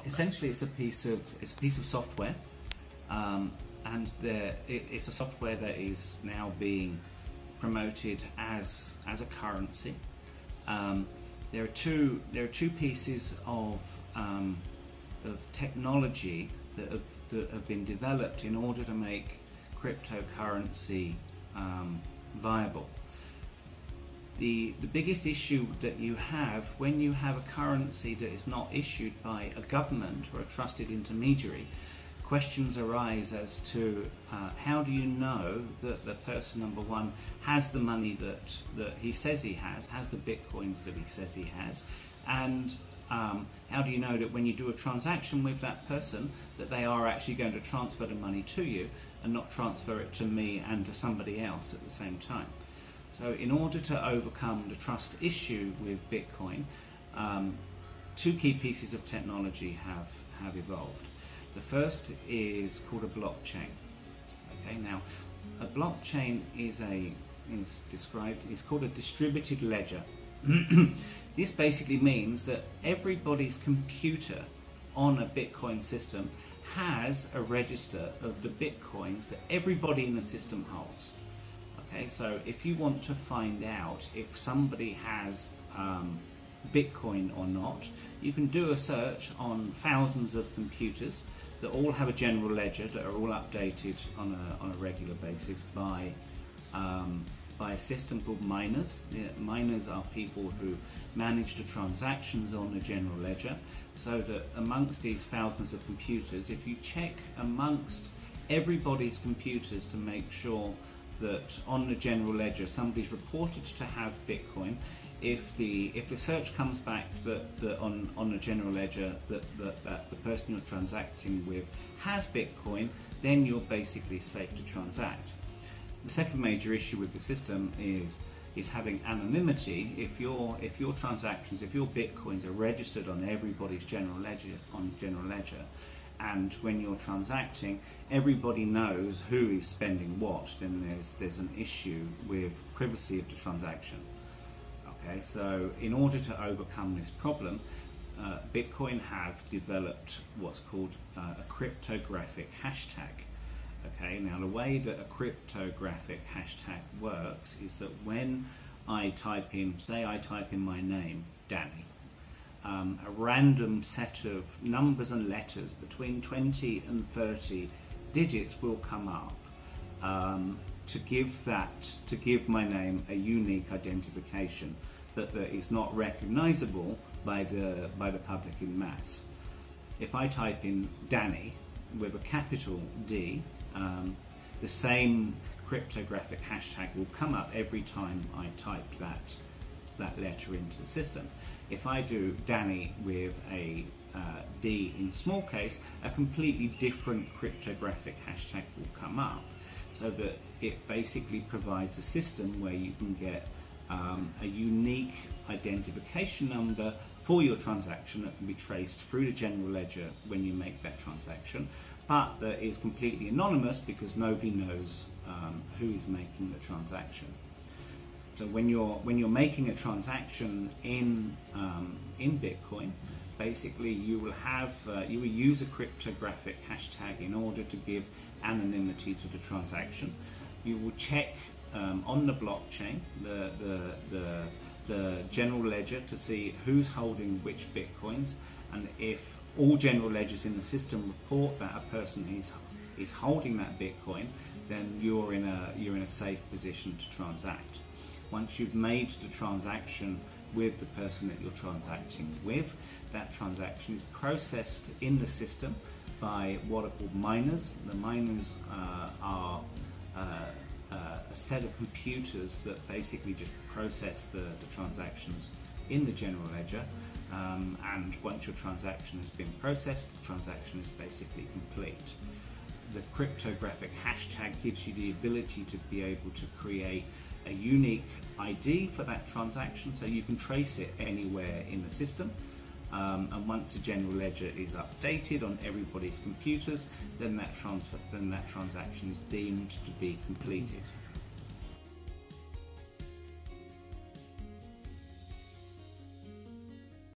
Essentially, it's a piece of software, and it's a software that is now being promoted as a currency. There are two pieces of technology that have been developed in order to make cryptocurrency viable. The biggest issue that you have when you have a currency that is not issued by a government or a trusted intermediary, questions arise as to how do you know that the person, number one, has the money that he says he has the bitcoins that he says he has, and how do you know that when you do a transaction with that person that they are actually going to transfer the money to you and not transfer it to me and to somebody else at the same time. So in order to overcome the trust issue with Bitcoin, two key pieces of technology have evolved. The first is called a blockchain. Okay, now a blockchain is called a distributed ledger. This basically means that everybody's computer on a Bitcoin system has a register of the Bitcoins that everybody in the system holds. Okay, so if you want to find out if somebody has Bitcoin or not, you can do a search on thousands of computers that all have a general ledger, that are all updated on a regular basis by a system called miners. Miners are people who manage the transactions on the general ledger, so that amongst these thousands of computers, if you check amongst everybody's computers to make sure that on the general ledger somebody's reported to have Bitcoin, if the search comes back that on the general ledger that the person you're transacting with has Bitcoin, then you're basically safe to transact. The second major issue with the system is having anonymity. If your transactions, if your Bitcoins are registered on everybody's general ledger, and when you're transacting, everybody knows who is spending what, then there's an issue with privacy of the transaction. Okay, so in order to overcome this problem, Bitcoin have developed what's called a cryptographic hashtag. Okay, now the way that a cryptographic hashtag works is that when I type in, say I type in my name, Danny, a random set of numbers and letters between 20 and 30 digits will come up to give my name a unique identification that is not recognizable by the public in mass. If I type in Danny with a capital D, the same cryptographic hashtag will come up every time I type that letter into the system. If I do Danny with a D in small case, a completely different cryptographic hashtag will come up, so that it basically provides a system where you can get a unique identification number for your transaction that can be traced through the general ledger when you make that transaction, but that is completely anonymous because nobody knows who is making the transaction. So when you're making a transaction in Bitcoin, basically you will use a cryptographic hashtag in order to give anonymity to the transaction. You will check on the blockchain the general ledger to see who's holding which Bitcoins, and if all general ledgers in the system report that a person is holding that Bitcoin, then you're in a safe position to transact. Once you've made the transaction with the person that you're transacting with, that transaction is processed in the system by what are called miners. The miners are a set of computers that basically just process the transactions in the general ledger, and once your transaction has been processed, the transaction is basically complete. The cryptographic hashtag gives you the ability to be able to create a unique ID for that transaction, so you can trace it anywhere in the system. And once the general ledger is updated on everybody's computers, then that transaction is deemed to be completed.